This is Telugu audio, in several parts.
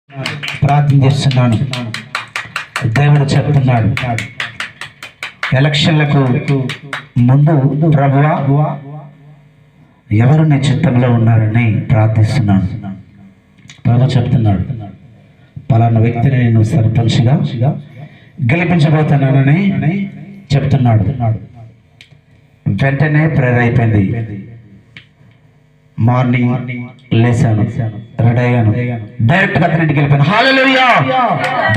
ప్రార్థన చేస్తున్నాను. దేవుడు చెప్తున్నాడు, ఎలక్షన్లకు ముందు ప్రభువా ఎవరు నీ చిత్తంలో ఉన్నారని ప్రార్థిస్తున్నాను. ప్రభు చెప్తున్నాడు, పలానా వ్యక్తిని నేను సర్పంచ్గా గెలిపించబోతున్నానని చెప్తున్నాడు. వెంటనే ప్రేయర్ అయిపోయింది. మార్నింగ్ లేసాను, రెడీ అయ్యాను, డైరెక్ట్ గా అతనింటికి వెళ్ళిపోయాను. హల్లెలూయా!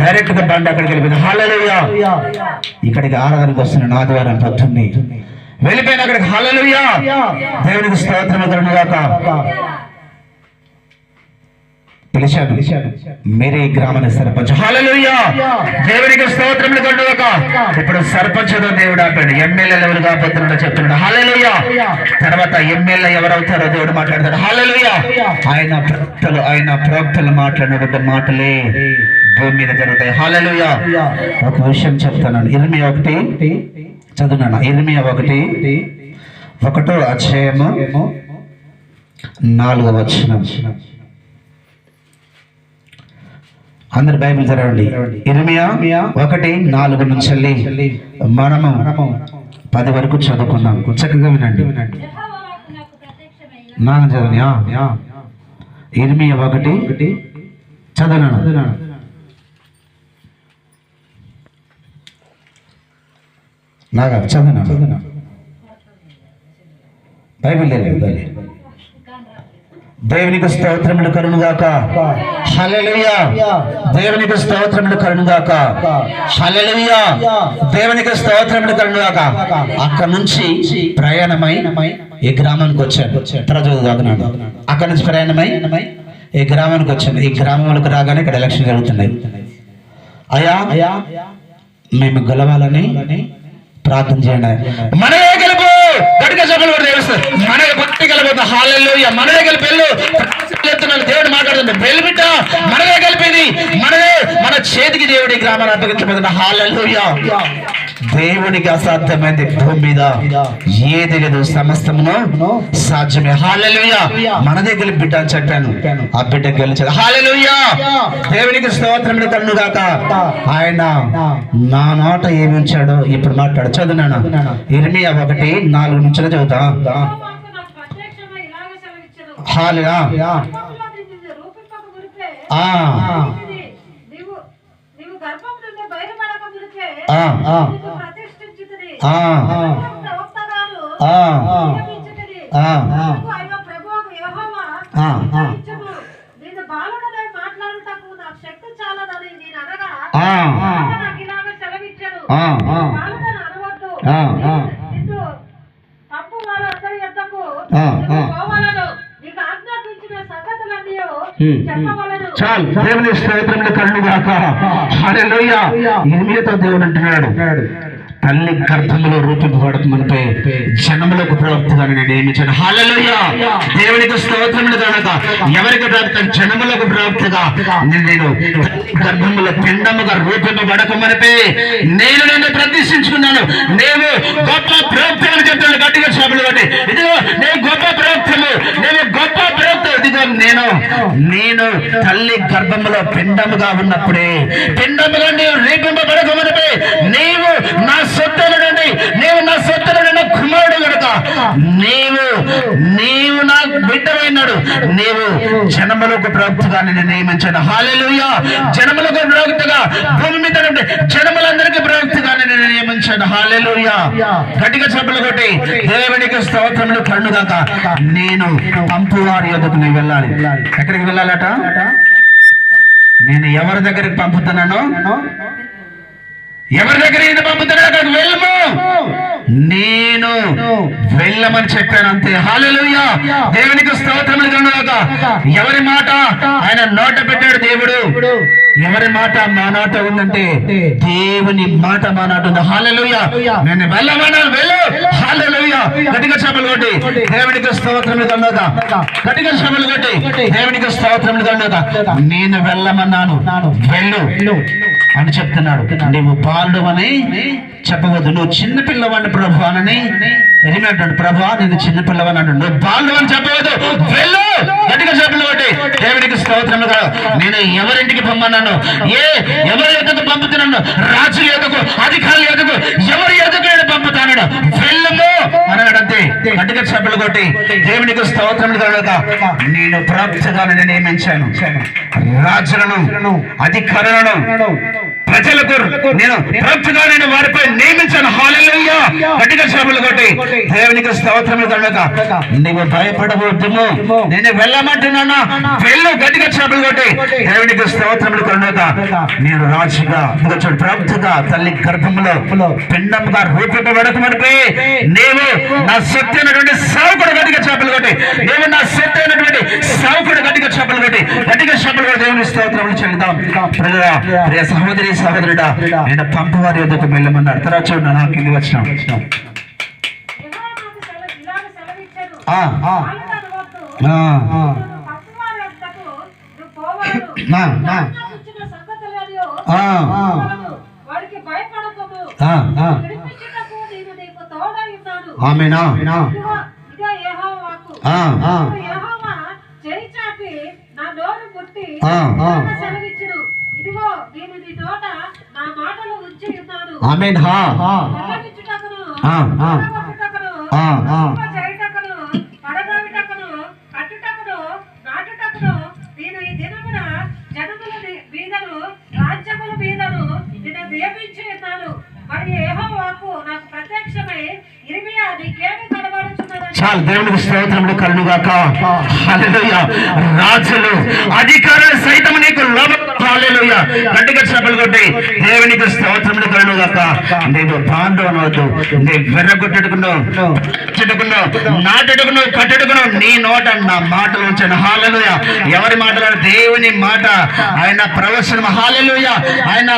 డైరెక్ట్ గా బండి అక్కడికి వెళ్ళిపోయింది. హల్లెలూయా! ఇక్కడికి ఆరాధనకు వస్తున్నాను ఆదివారం పొద్దున్నే వెళ్ళిపోయిన అక్కడికి. హల్లెలూయా! దేవునికి స్తోత్రం కలుగును గాక. పిలిచాను, మీరే గ్రామాన్ని సర్పంచ్. హల్లెలూయా! దేవునికి స్తోత్రములు కలుగును గాక. ఇప్పుడు సర్పంచ్ దేవుడు ఆపాడు, ఎమ్మెల్యేలు ఎవరు కాబోతున్నాడో చెప్తున్నాడు. హల్లెలూయా! తర్వాత ఎమ్మెల్యే ఎవరవుతారో దేవుడు మాట్లాడతాడు. హల్లెలూయా! ఆయన ప్రవక్తలు మాట్లాడిన మాటలే భూమి మీద జరుగుతాయి. హల్లెలూయా! ఒక విషయం చెప్తాను. ఇర్మియా 1 చదువునా? ఇర్మియా 1:1 అధ్యాయము 4వ వచనం. అందరు బైబిల్ చదవండి. ఇర్మియా 1:4 నుంచి మనము 10 వరకు చదువుకుందాం. చక్కగా వినండి. నాకు చదవని. ఇర్మియా 1 చదవనా? నాగా చదవనా? బైబిల్ దేవునికి స్తోత్రములు కలుగును గాక. హల్లెలూయా! దేవునికి స్తోత్రములు కలుగును గాక. హల్లెలూయా! దేవునికి స్తోత్రములు కలుగును గాక. అక్కడ నుంచి ప్రయాణమై ఈ గ్రామానికి వచ్చాను. చదువుతున్నాడు. అక్కడ నుంచి ప్రయాణమై ఈ గ్రామానికి వచ్చాను. ఈ గ్రామంలోకి రాగానే ఇక్కడ ఎలక్షన్ జరుగుతున్నాయి. అయ్యా మేము గెలవాలని ప్రార్థన చేయండి. మనమే గెలుపు. గట్టిగా సభలు కూడా తెలుస్తుంది. మనకి భక్తి గెలబోతుంది. హల్లెలూయా! మనమే గెలిపేళ్ళు. దేవుడు మాట్లాడుతుంది, వెళ్ళిబిడ్డ మనమే గెలిపేది, మనమే మన చేతికి దేవుడి గ్రామాన్ని అప్పగించబోతున్నా. హల్లెలూయా! దేవునికి అసాధ్యమైంది భూమి మీద ఏది లేదు, సమస్తమును సాధ్యమే. హల్లెలూయా! మనదే గెలిపి బిడ్డ అని చెప్పాను. ఆ బిడ్డ గెలిచాడు. హల్లెలూయా! దేవునికి స్తోత్రములు కలుగును గాక. ఆయన నా నోట ఏమి ఉంచాడో ఇప్పుడు మాట్లాడు. చదువునాను. ఇర్మియా 1:4 నుంచి చదువుతా. హల్లెలూయా! చాలు. దేవుని స్తోత్రములు కలుగును గాక. హల్లెలూయా! ఇర్మియాతో దేవుడు అంటున్నాడు, తల్లి గర్భంలో రూపింపబడుతుందంటే జనములకు ప్రవక్తగా నేను నియమించాను. హల్లెలూయా! దేవునికి స్తోత్రములు కనుక ఎవరికి ప్రవక్త? జనములకు ప్రవక్తగా నేను గర్భములో పిండముగా రూపింపబడకమనిపే నేను నిన్ను ప్రతిష్ఠించుకున్నాను. నేను గొప్ప ప్రవక్తని చెప్తాను. గట్టిగా సభలు బట్టి ఇదిగో నేను గొప్ప ప్రవక్తను, నేను గొప్ప ప్రవక్త. ఇదిగో నేను తల్లి గర్భములో పిండముగా ఉన్నప్పుడే, పిండముగా నీవు రేపింపబడకమనిపే నీవు నా సొత్తులనండి, నీవు నా సొత్తులనండి కుమారుడు కనుక నీవు నా బిడ్డమైనాడు. నీవు జనములకు ప్రవక్తగా నేను నియమించాను. హల్లెలూయా! జనములకు ప్రవక్తగా భూమి మీద నుండి జనములందరికీ ప్రవక్తగా నేను నియమించాను. హల్లెలూయా! గట్టిగా చప్పట్లు కొట్టి దేవునికి స్తోత్రములు కలుగును గాక. నేను పంపువారి యొద్దకు నేను వెళ్ళాలి. ఎక్కడికి వెళ్ళాలట? నేను ఎవరి దగ్గరికి పంపుతున్నానో, ఎవరి దగ్గర ఈయన పంపుతున్నాడో అక్కడికి వెళ్ళము. నేను వెళ్ళమని చెప్పాను అంతే. హల్లెలూయా! దేవునికి స్తోత్రములు కలుగును గాక. ఎవరి మాట ఆయన నోట పెట్టాడు దేవుడు. ఎవరి మాట మా నాట ఉందంటే దేవుని మాట మా నాట ఉంది. హల్లెలూయా! నేను వెళ్ళమన్నాను, వెళ్ళు. హల్లెలూయా! గట్టిగా చప్పట్లు కొట్టి దేవునికి స్తోత్రములు కలుగును గాక. గట్టిగా చప్పట్లు కొట్టి దేవునికి స్తోత్రములు కలుగును గాక. నేను వెళ్ళమన్నాను, వెళ్ళు. అని చెప్తున్నాడు. నువ్వు బాలుడు అని చెప్పవద్దు, నువ్వు చిన్న పిల్లవాడిని ప్రభు అని అంటాడు. ప్రభు నేను చిన్న పిల్లవాడిని అంటాడు, నువ్వు బాలుడు అని చెప్పవద్దు, వెళ్ళు గట్టిగా చెప్పలు కొట్టి దేవునికి స్తోత్రం. నేను ఎవరింటికి పొమ్మన్నాను, ఎవరి ఎదుగు పంపుతున్నాను, రాజు ఎదుగు, అధికారులు ఎదుగు, ఎవరి ఎదుగు నేను పంపుతాను, వెళ్ళము అన్నాడు. అంతే గట్టిగా చెప్పలు కొట్టి దేవునికి స్తోత్రం కలుగుగా. నేను ప్రవక్తగా నియమించాను, రాజులను అధికారులను ప్రజలకు నేను ప్రవక్తగా నేను వారిపై నియమించాను. హల్లెలూయా గట్టిగా చెప్పలు కొట్టి దేవునికి స్తోత్రం కలుగుగా. నీవు భయపడవద్దుము, నేను వెళ్ళమంటున్నానా, వెళ్ళు గట్టిగా చెప్పలు కొట్టి దేవునికి స్తోత్రములు కలుగుగా. నేను రాజుగా ప్రవక్తగా తల్లి గర్భంలో పిండంగా రూపింపబడకమనిపై నీవు నా శక్తి అయినటువంటి సేవకుడు గట్టిగా చెప్పలు కొట్టి, నీవు నా శక్తి అయినటువంటి సేవకుడు గట్టిగా చెప్పలు కొట్టి గట్టిగా చెప్పలు కొట్టి దేవుని స్తోత్రములు చెల్లిద్దాం. ప్రియ సహోదరి సహోదరుడా, నేను పంపవారి యొద్దకు వెళ్ళమన్నాడు. తర్వాత చూడండి, నాకు కింది వచ్చినాం. ఆమేనా. ఆమేన్. చాలు, దేవునికి స్తోత్రములు కలుగుగాక. హల్లెలూయా. రాజులు అధికారులు సైతం నీకు లోబడతారు. హల్లెలూయా గట్టిగా చెప్పలు కొట్టి దేవునికి స్తోత్రములు కలుగుగాక. నీవు బాండు అనవద్దు, నీ వెర్రగొట్టుకున్నావు, నాటుకున్నావు, కట్టుకున్నావు, నీ నోట నా మాటలు ఉంచాను. హల్లెలూయా. ఎవరి మాటలు? దేవుని మాట, ఆయన ప్రవచనం. హల్లెలూయా. ఆయన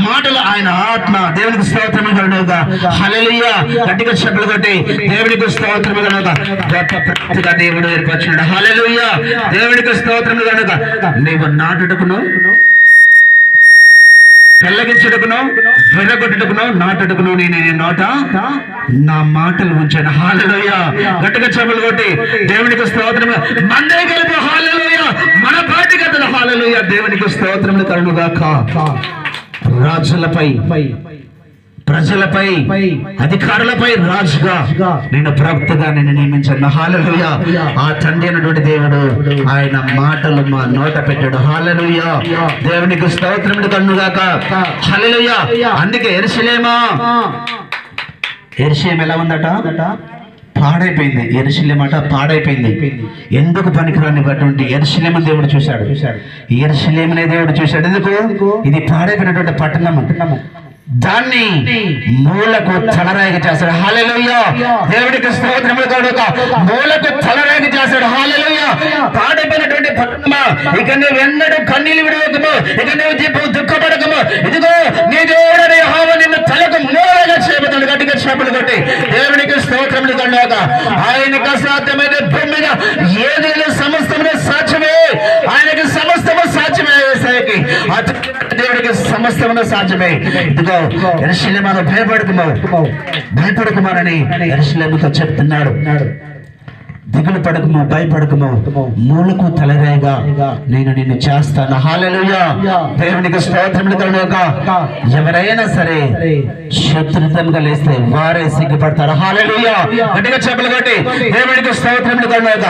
మాటలు, ఆయన ఆత్మ. దేవునికి స్తోత్రములు కలుగుగా. హల్లెలూయా గట్టిగా చెప్పలు కొట్టి దేవునికి స్తోత్రములు కలుగుగా. గొప్ప ప్రవక్తగా దేవుడు ఏర్పరిచాడు. హల్లెలూయా దేవునికి స్తోత్రములు కలుగుగా. నీవు నాటుకును, పెళ్ళగించుటకును, వెర్రగొట్టుటకును, నాటుటకును నేను నోట నా మాటలు ఉంచాను. హల్లెలూయా గట్టిగా చెప్పలు కొట్టి దేవునికి స్తోత్రములు. మందే గెలుపు. హల్లెలూయా. మన పార్టీ కథలు. హల్లెలూయా దేవునికి స్తోత్రములు కలుగుగాక. రాజులపై, ప్రజలపై, అధికారులపై రాజుగా నేను ప్రవక్తగా నేను నియమించాను. హల్లెలూయా. ఆ తండ్రి అయినటువంటి దేవుడు ఆయన మాటలు మా నోట పెట్టాడు. హల్లెలూయా దేవునికి స్తోత్రములు కలుగుగాక. హల్లెలూయా. అందుకే యెరూషలేమా, యెరూషలేము ఎలా ఉందట? పాడైపోయింది. యెరూషలేము మాట పాడైపోయింది. ఎందుకు పనికిరానిటువంటి యెరూషలేము దేవుడు చూశాడు. యెరూషలేమునే దేవుడు చూశాడు. ఎందుకు? ఇది పాడైపోయినటువంటి పట్టణం, దాన్ని మూలకు తలరాయిగా చేస్తాడు. హల్లెలూయా దేవుడికి స్తోత్రములు కలుగుగాక. మూలకు తలరాయిగా చేస్తాడు. హల్లెలూయా. పాడైపోయినటువంటి పట్టణమా, ఇక నువ్వు ఎన్నడూ కన్నీళ్లు విడవకము, ఇక నువ్వు దుఃఖపడకము. ఇదిగో నీ దేవుడైన యెహోవా నిన్ను తలకు మూలగా చేయబోతాడు. గట్టిగా చెప్పలు కొట్టి దేవునికి స్తోత్రములు కలుగుగాక. ఆయనకు అసాధ్యమైన భూమి మీద ఏది సమస్తమును సాధ్యమే. ఆయనకి సమస్తము సాధ్యమే. దేవుడికి సమస్తమును సాధ్యమే. ఇదిగో యెరూషలేమును భయపడకుమారని యెరూషలేముతో చెప్తున్నాడు. దిగులు పడకము, భయపడకము, మూలకు తలరాయిగా నేను నిన్ను చేస్తాను. హల్లెలూయా దేవునికి స్తోత్రములు కలుగుగాక. ఎవరైనా సరే శత్రుత్వంగా లేస్తే వారే సిగ్గుపడతారు. హల్లెలూయా గట్టిగా చెప్పలు కొట్టి దేవునికి స్తోత్రములు కలుగుగాక.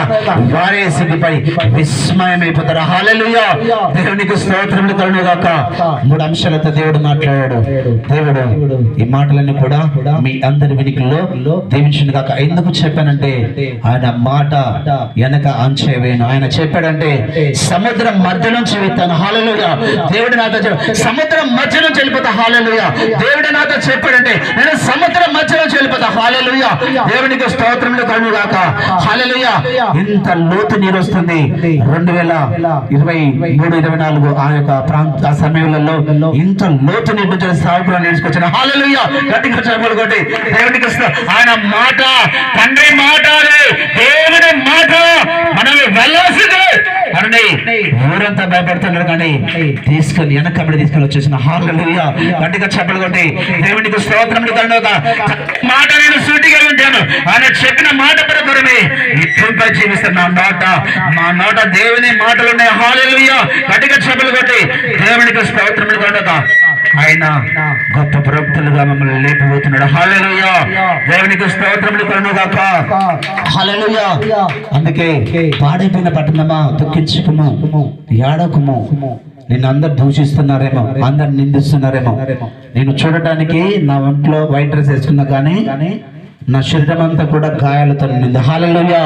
వారే సిగ్గుపడి విస్మయమైపోతారు. హల్లెలూయా దేవునికి స్తోత్రములు కలుగుగాక. 3 అంశాలతో దేవుడు మాట్లాడాడు. దేవుడు ఈ మాటలన్నీ కూడా మీ అందరి వినికిల్లో దీవించును గాక. ఎందుకు చెప్పానంటే ఆయన మాట వెనక అంచేవేను. ఆయన చెప్పాడంటే సముద్రం మధ్య నుంచి విత్తాను. హల్లెలూయా దేవుడు నాతో సముద్రం మధ్య నుంచి వెళ్ళిపోతా. హల్లెలూయా దేవుడు నాతో చెప్పాడంటే నేను సముద్రం మధ్య నుంచి వెళ్ళిపోతా. హల్లెలూయా దేవునికి స్తోత్రములు కలుగుగాక. హల్లెలూయా ఇంత లోతు నీరు వస్తుంది. 2023-24 ఆ యొక్క ప్రాంత సమయంలో ఇంత లోతు నీరు నుంచి సాగులో నేర్చుకొచ్చాను. హల్లెలూయా గట్టిగా చెప్పలు కొట్టి దేవునికి ఆయన మాట తండ్రి మాట దేవుని మాట మనం వెళ్ళాల్సిందే అని ఊరంతా భయపడుతున్నారు కానీ తీసుకొని వెనకబడి తీసుకొని వచ్చేసిన హల్లెలూయా. గట్టిగా చెప్పలు కొట్టి దేవునికి స్తోత్రములు కలుగుగా. మాట నేను సూటిగా ఉంటాను, ఆయన చెప్పిన మాట ప్రకారమే ఇప్పుడుపై జీవిస్తాను. మా నోట దేవుని మాటలు ఉన్నాయి. హల్లెలూయా. గట్టిగా చెప్పలు కొట్టి దేవునికి స్తోత్రములు కలుగుగా. ఆయన గొప్ప ప్రవక్తలుగా మమ్మల్ని లేపిపోతున్నాడు. హల్లెలూయా. దేవునికి స్తోత్రములు కలుగుగాక. హల్లెలూయా. అందుకే పాడైపోయిన పట్టణమా దుఃఖించుకుము, ఏడకుము. నిన్ను అందరు దూషిస్తున్నారేమో, అందరు నిందిస్తున్నారేమో. నేను చూడటానికి నా ఒంట్లో వైట్ డ్రెస్ వేసుకున్నా కానీ నా శరీరం అంతా కూడా గాయాలతో నింది. హల్లెలూయా.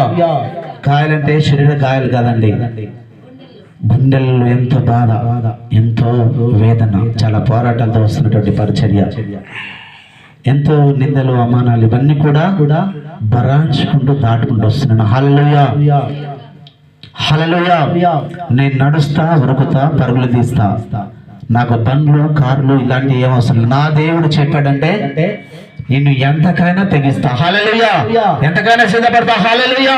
గాయాలంటే శరీర గాయాలు కాదండి, గుండెల్లో ఎంతో బాధ, ఎంతో వేదన, చాలా పోరాటాలతో వస్తున్నటువంటి పరిచర్య, ఎంతో నిందలు అవమానాలు ఇవన్నీ కూడా భరాంచుకుంటూ దాటుకుంటూ వస్తున్నాను. హల్లెలూయా. హల్లెలూయా. నేను నడుస్తా, ఉరుకుతా, పరుగులు తీస్తా. నాకు బండ్లు, కార్లు ఇలాంటి ఏం అవసరం. నా దేవుడు చెప్పాడంటే నిన్ను ఎంతకైనా తెగిస్తా. హల్లెలూయా. ఎంతకైనా సిద్ధపడతా. హల్లెలూయా.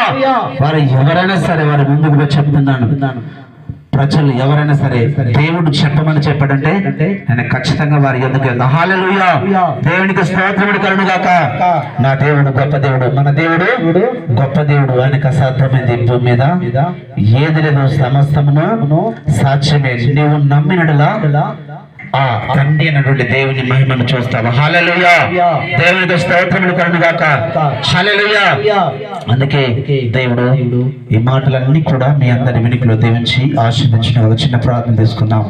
వారు ఎవరైనా సరే వారి ముందుకు వచ్చి చెప్తున్నాను, ప్రజలు ఎవరైనా సరే దేవుడు చెప్పమని చెప్పాడంటే నేను ఖచ్చితంగా వారి ఎందుకు వెళ్తా. హల్లెలూయా. దేవునికి స్తోత్రములు కలుగుగాక. నా దేవుడు గొప్ప దేవుడు, మన దేవుడు గొప్ప దేవుడు. ఆయనకు అసాధ్యమైంది భూమి మీద ఏది లేదు. సమస్తమును సాధ్యమే. నీవు నమ్మినడులా ఆ తండ్రి అన్నటువంటి దేవుని మహిమను చూస్తావు. హల్లెలూయా. దేవునికి స్తోత్రములు కలుగుగాక. హల్లెలూయా. అందుకే దేవుడు ఈ మాటలన్నీ కూడా మీ అందరి వెనుకలో దీవించి ఆశీర్వదించిన చిన్న ప్రార్థన తీసుకుందాం.